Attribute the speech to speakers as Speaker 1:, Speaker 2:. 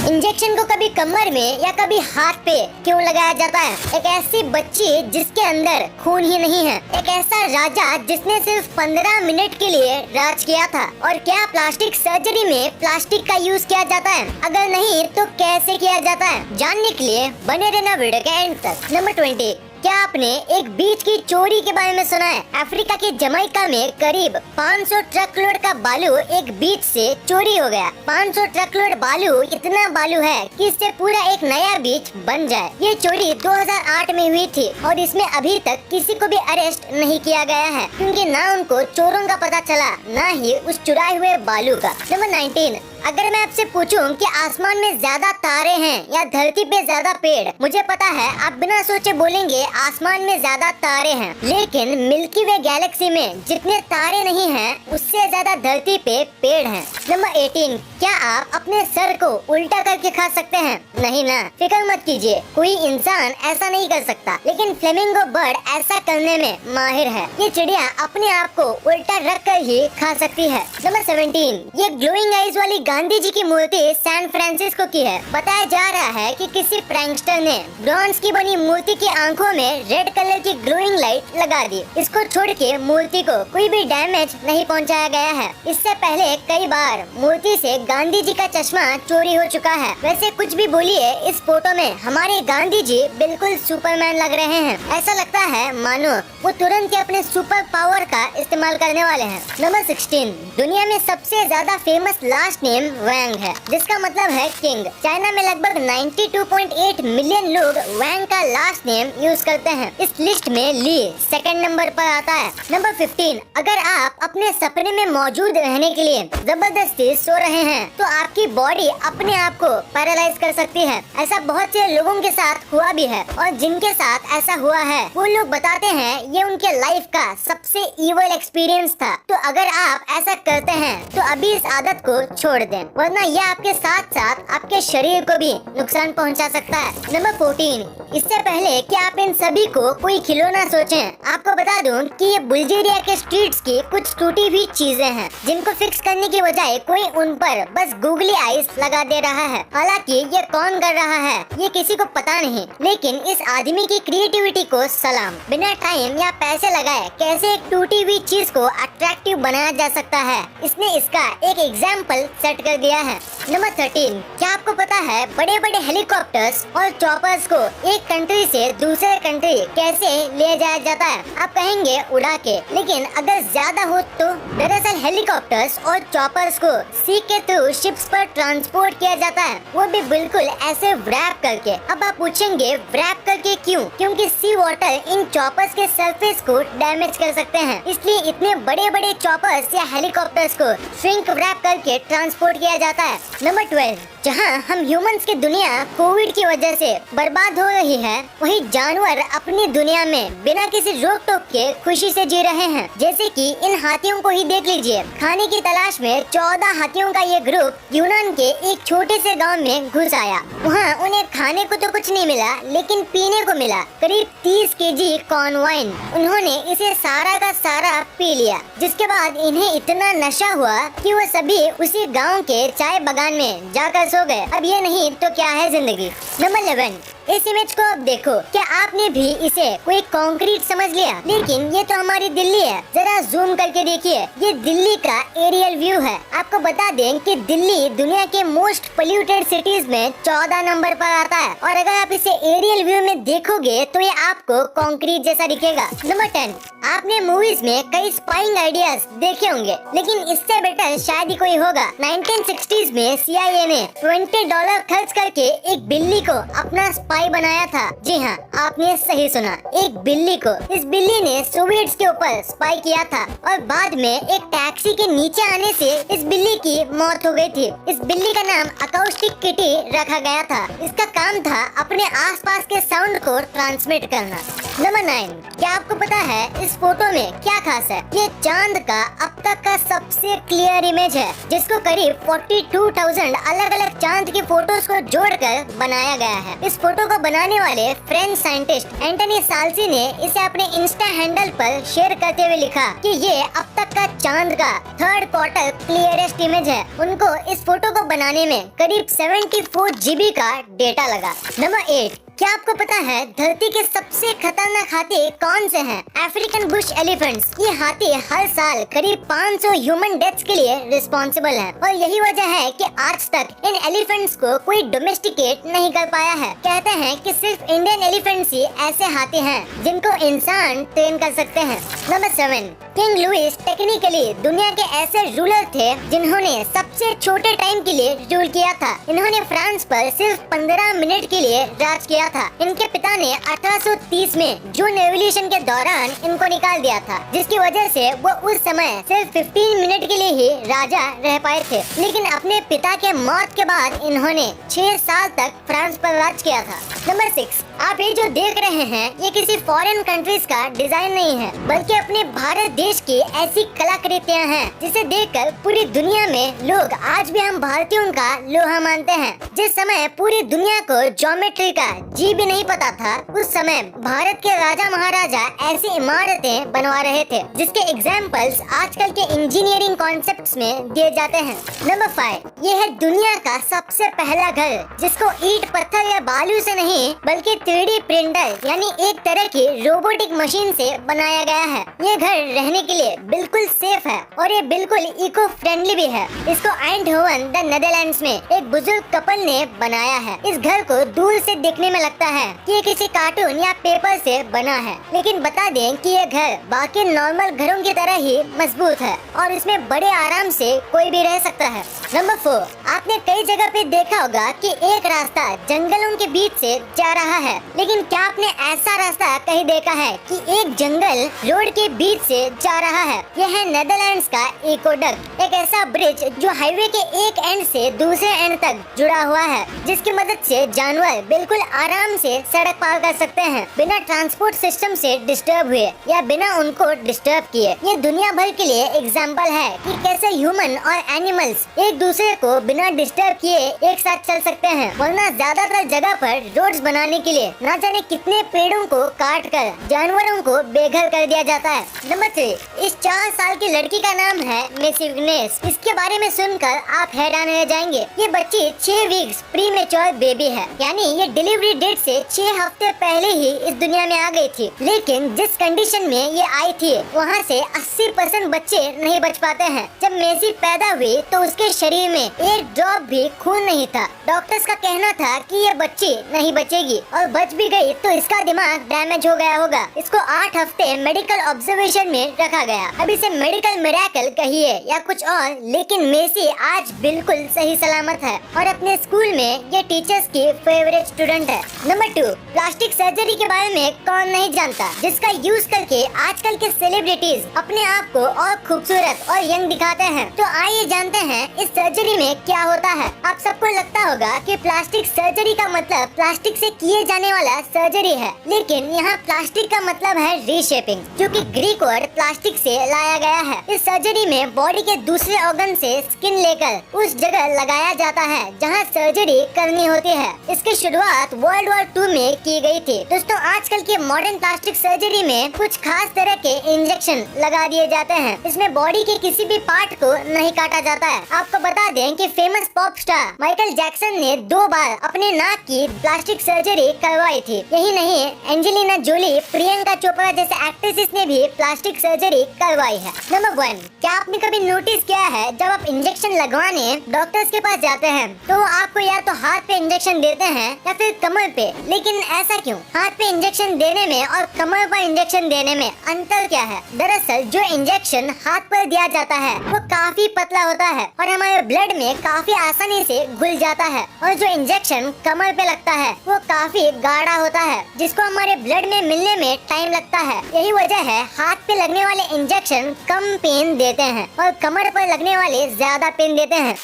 Speaker 1: Injection को कभी कमर में या कभी हाथ पे क्यों लगाया जाता है? एक ऐसी बच्ची जिसके अंदर खून ही नहीं है, एक ऐसा राजा जिसने सिर्फ 15 मिनट के लिए राज किया था। और क्या प्लास्टिक सर्जरी में प्लास्टिक का यूज किया जाता है? अगर नहीं तो कैसे किया जाता है? जानने के लिए बने रहना वीडियो के एंड तक। नंबर 20, क्या आपने एक बीच की चोरी के बारे में सुना है? अफ्रीका के जमैका में करीब 500 ट्रक लोड का बालू एक बीच से चोरी हो गया। 500 ट्रक लोड बालू इतना बालू है कि इससे पूरा एक नया बीच बन जाए। ये चोरी 2008 में हुई थी और इसमें अभी तक किसी को भी अरेस्ट नहीं किया गया है, क्योंकि ना उनको चोरों का पता चला, ना ही उस चुराए हुए बालू का। नंबर 19, अगर मैं आपसे पूछूं कि आसमान में ज्यादा तारे हैं या धरती पे ज्यादा पेड़, मुझे पता है आप बिना सोचे बोलेंगे आसमान में ज्यादा तारे हैं, लेकिन मिल्की वे गैलेक्सी में जितने तारे नहीं हैं उससे ज्यादा धरती पे पेड़ हैं। नंबर 18, क्या आप अपने सर को उल्टा करके खा सकते हैं? नहीं ना, फिक्र मत कीजिए, कोई इंसान ऐसा नहीं कर सकता, लेकिन फ्लेमिंगो बर्ड ऐसा करने में माहिर है। ये चिड़िया अपने आप को उल्टा रख कर ही खा सकती है। नंबर 17, ये ग्लोइंग आईज वाली गांधी जी की मूर्ति सैन फ्रांसिस्को की है। बताया जा रहा है कि किसी प्रैंकस्टर ने ब्रॉन्ज की बनी मूर्ति की आंखों में रेड कलर की ग्लोइंग लाइट लगा दी। इसको छोड़ के मूर्ति को कोई भी डैमेज नहीं पहुंचाया गया है। इससे पहले कई बार मूर्ति से गांधी जी का चश्मा चोरी हो चुका है। वैसे कुछ भी बोलिए, इस फोटो में हमारे गांधी जी बिल्कुल सुपरमैन लग रहे हैं। ऐसा लगता है मानो वो तुरंत ही अपने सुपर पावर का इस्तेमाल करने वाले हैं। नंबर 16, दुनिया में सबसे ज्यादा फेमस लास्ट नेम वैंग है, जिसका मतलब है किंग। चाइना में लगभग 92.8 मिलियन लोग वैंग का लास्ट नेम यूज करते हैं। इस लिस्ट में ली सेकंड नंबर पर आता है। नंबर 15, अगर आप अपने सपने में मौजूद रहने के लिए जबरदस्ती सो रहे हैं तो आपकी बॉडी अपने आप को पैरालाइज कर सकती है। ऐसा बहुत से लोगों के साथ हुआ भी है, और जिनके साथ ऐसा हुआ है वो लोग बताते हैं ये उनके लाइफ का सबसे इवल एक्सपीरियंस था। तो अगर आप ऐसा करते हैं तो अभी इस आदत को छोड़ दें, वरना यह आपके साथ साथ आपके शरीर को भी नुकसान पहुंचा सकता है। नंबर 14, इससे पहले कि आप इन सभी को कोई खिलौना सोचें, आपको बता दूं कि ये बुल्गेरिया के स्ट्रीट्स की कुछ टूटी हुई चीजें हैं, जिनको फिक्स करने की बजाय कोई उन पर बस गूगली आइज लगा दे रहा है। हालांकि ये कौन कर रहा है ये किसी को पता नहीं, लेकिन इस आदमी की क्रिएटिविटी को सलाम। बिना टाइम या पैसे लगाए कैसे एक टूटी हुई चीज को अट्रैक्टिव बनाया जा सकता है, इसने इसका एक एग्जाम्पल सेट कर दिया है। नंबर 13, क्या आपको पता है बड़े बड़े हेलीकॉप्टर्स और चॉपर्स को एक कंट्री से दूसरे कंट्री कैसे ले जाया जाता है? आप कहेंगे उड़ा के, लेकिन अगर ज्यादा हो तो दरअसल हेलीकॉप्टर्स और चॉपर्स को सी के थ्रू शिप्स पर ट्रांसपोर्ट किया जाता है, वो भी बिल्कुल ऐसे व्रैप करके। अब आप पूछेंगे व्रैप करके क्यों? क्योंकि सी वाटर इन चॉपर्स के सरफेस को डैमेज कर सकते हैं, इसलिए इतने बड़े बड़े चॉपर्स या हेलीकॉप्टर्स को श्रिंक व्रैप करके ट्रांसपोर्ट किया जाता है। नंबर 12, जहां हम ह्यूमंस की दुनिया कोविड की वजह से बर्बाद हो रही है, वहीं जानवर अपनी दुनिया में बिना किसी रोक टोक के खुशी से जी रहे हैं। जैसे कि इन हाथियों को ही देख लीजिए। खाने की तलाश में 14 हाथियों का ये ग्रुप यूनान के एक छोटे से गांव में घुस आया। वहाँ उन्हें खाने को तो कुछ नहीं मिला, लेकिन पीने को मिला करीब 30 केजी कॉर्न वाइन। उन्होंने इसे सारा का सारा पी लिया, जिसके बाद इन्हें इतना नशा हुआ कि वो सभी उसी गाँव के चाय बागान में जाकर सो गए। अब ये नहीं तो क्या है जिंदगी। नंबर 11, इस इमेज को अब देखो, क्या आपने भी इसे कोई कंक्रीट समझ लिया? लेकिन ये तो हमारी दिल्ली है। जरा जूम करके देखिए, ये दिल्ली का एरियल व्यू है। आपको बता दें कि दिल्ली दुनिया के मोस्ट पोल्यूटेड सिटीज में 14 नंबर पर आता है, और अगर आप इसे एरियल व्यू में देखोगे तो ये आपको कंक्रीट जैसा दिखेगा। नंबर 10, आपने मूवीज में कई स्पाइंग आइडियाज देखे होंगे, लेकिन इससे बेटर शायद ही कोई होगा। 1960s में CIA ने $20 खर्च करके एक बिल्ली को अपना स्पाई बनाया था। जी हाँ, आपने सही सुना, एक बिल्ली को। इस बिल्ली ने सोवियट्स के ऊपर स्पाई किया था, और बाद में एक टैक्सी के नीचे आने से इस बिल्ली की मौत हो गई थी। इस बिल्ली का नाम अकाउस्टिक किटी रखा गया था। इसका काम था अपने आसपास के साउंड को ट्रांसमिट करना। नंबर 9, क्या आपको पता है इस फोटो में क्या खास है? ये चांद का अब तक का सबसे क्लियर इमेज है, जिसको करीब 42,000 अलग अलग चांद की फोटोज को जोड़कर बनाया गया है। इस फोटो को बनाने वाले फ्रेंच साइंटिस्ट एंटनी साल्सी ने इसे अपने इंस्टा हैंडल पर शेयर करते हुए लिखा कि ये अब तक का चांद का 3rd क्वार्टर क्लियरेस्ट इमेज है। उनको इस फोटो को बनाने में करीब 74 GB का डेटा लगा। नंबर 8, क्या आपको पता है धरती के सबसे खतरनाक हाथी कौन से हैं? African Bush elephants. ये हाथी हर साल करीब 500 ह्यूमन डेथ्स के लिए रिस्पॉन्सिबल है और यही वजह है कि आज तक इन एलिफेंट्स को कोई डोमेस्टिकेट नहीं कर पाया है। कहते हैं कि सिर्फ इंडियन एलिफेंट्स ही ऐसे हाथी हैं जिनको इंसान ट्रेन कर सकते हैं। नंबर 7, किंग लुइस टेक्निकली दुनिया के ऐसे रूलर थे जिन्होंने सबसे छोटे टाइम के लिए रूल किया था। इन्होंने फ्रांस पर सिर्फ 15 मिनट के लिए राज किया था। इनके पिता ने 1830 में जून रेवोल्यूशन के दौरान इनको निकाल दिया था, जिसकी वजह से वो उस समय सिर्फ 15 मिनट के लिए ही राजा रह पाए थे। लेकिन अपने पिता के मौत के बाद इन्होंने 6 साल तक फ्रांस पर राज किया था। नंबर 6, आप ये जो देख रहे हैं ये किसी फॉरेन कंट्रीज का डिजाइन नहीं है, बल्कि अपने भारत देश की ऐसी कलाकृतियाँ हैं जिसे देखकर पूरी दुनिया में लोग आज भी हम भारतीयों का लोहा मानते हैं। जिस समय पूरी दुनिया को ज्योमेट्री का जी भी नहीं पता था, उस समय भारत के राजा महाराजा ऐसी इमारतें बनवा रहे थे जिसके एग्जाम्पल्स आजकल के इंजीनियरिंग कॉन्सेप्ट्स में दिए जाते हैं। नंबर 5, ये है दुनिया का सबसे पहला घर जिसको ईंट पत्थर या बालू से नहीं बल्कि 3D प्रिंटर यानी एक तरह की रोबोटिक मशीन से बनाया गया है। ये घर रहने के लिए बिल्कुल सेफ है और ये बिल्कुल इको फ्रेंडली भी है। इसको आइंडहोवन द नेदरलैंड्स में एक बुजुर्ग कपल ने बनाया है। इस घर को दूर से देखने में लगता है कि ये किसी कार्टून या पेपर से बना है, लेकिन बता दें कि ये घर बाकी नॉर्मल घरों की तरह ही मजबूत है और इसमें बड़े आराम से कोई भी रह सकता है। नंबर 4, आपने कई जगह पे देखा होगा कि एक रास्ता जंगलों के बीच से जा रहा है, लेकिन क्या आपने ऐसा रास्ता कहीं देखा है कि एक जंगल रोड के बीच से जा रहा है? यह है नेदरलैंड्स का एक्वेडक्ट, एक ऐसा ब्रिज जो हाईवे के एक एंड से दूसरे एंड तक जुड़ा हुआ है, जिसकी मदद से जानवर बिल्कुल आराम से सड़क पार कर सकते हैं बिना ट्रांसपोर्ट सिस्टम से डिस्टर्ब हुए या बिना उनको डिस्टर्ब किए। ये दुनिया भर के लिए एग्जाम्पल है कि कैसे ह्यूमन और एनिमल्स एक दूसरे को बिना डिस्टर्ब किए एक साथ चल सकते हैं, वरना ज्यादातर जगह पर रोड्स बनाने के लिए न जाने कितने पेड़ों को काट कर जानवरों को बेघर कर दिया जाता है। नंबर 3, इस 4 साल की लड़की का नाम है मेसी विग्नेस। इसके बारे में सुनकर आप हैरान रह जाएंगे। ये बच्ची 6 वीक्स प्रीमेच्योर बेबी है, यानी ये डिलीवरी डेट से 6 हफ्ते पहले ही इस दुनिया में आ गई थी। लेकिन जिस कंडीशन में ये आई थी वहाँ से 80% बच्चे नहीं बच पाते हैं। जब मेसी पैदा हुई तो उसके शरीर में एक ड्रॉप भी खून नहीं था। डॉक्टर्स का कहना था कि ये बच्ची नहीं बचेगी और बच भी गई तो इसका दिमाग डैमेज हो गया होगा। इसको 8 हफ्ते मेडिकल ऑब्जर्वेशन में रखा गया। अब इसे मेडिकल मिरेकल कहिए या कुछ और, लेकिन मेसी आज बिल्कुल सही सलामत है और अपने स्कूल में ये टीचर्स की फेवरेट स्टूडेंट है। नंबर 2, प्लास्टिक सर्जरी के बारे में कौन नहीं जानता, जिसका यूज करके आजकल के सेलिब्रिटीज अपने आप को और खूबसूरत और यंग दिखाते हैं। तो आइए जानते हैं इस सर्जरी में क्या होता है। आप सबको लगता होगा कि प्लास्टिक सर्जरी का मतलब प्लास्टिक से किए जाने वाला सर्जरी है, लेकिन यहाँ प्लास्टिक का मतलब है रीशेपिंग, जो कि ग्रीक वर्ड प्लास्टिक से लाया गया है। इस सर्जरी में बॉडी के दूसरे ऑर्गन से स्किन लेकर उस जगह लगाया जाता है जहाँ सर्जरी करनी होती है। इसकी शुरुआत वर्ल्ड वॉर 2 में की गई थी। दोस्तों, आजकल की मॉडर्न प्लास्टिक सर्जरी में कुछ खास तरह के इंजेक्शन लगा दिए जाते हैं। इसमें बॉडी के किसी भी पार्ट को नहीं काटा जाता है। आपको बता दें कि famous pop star Michael Jackson ने 2 बार अपने नाक की प्लास्टिक सर्जरी करवाई थी। यही नहीं, एंजेलिना जोली, प्रियंका चोपड़ा जैसे एक्ट्रेसेस ने भी प्लास्टिक सर्जरी करवाई है। नंबर 1, क्या आपने कभी नोटिस किया है जब आप इंजेक्शन लगवाने डॉक्टर्स के पास जाते हैं तो आपको या तो हाथ पे इंजेक्शन देते हैं या फिर कमर पे, लेकिन ऐसा क्यों? हाथ पे इंजेक्शन देने में और कमर पर इंजेक्शन देने में अंतर क्या है? दरअसल जो इंजेक्शन हाथ पर दिया जाता है वो काफी पतला होता है और हमारे ब्लड में काफी आसानी से घुल जाता है, और जो इंजेक्शन कमर पे लगता है वो काफी गाढ़ा होता है जिसको हमारे ब्लड में मिलने में टाइम लगता है। यही वजह है हाथ पे लगने वाले इंजेक्शन कम पेन देते हैं और कमर पर लगने वाले ज्यादा पेन देते हैं।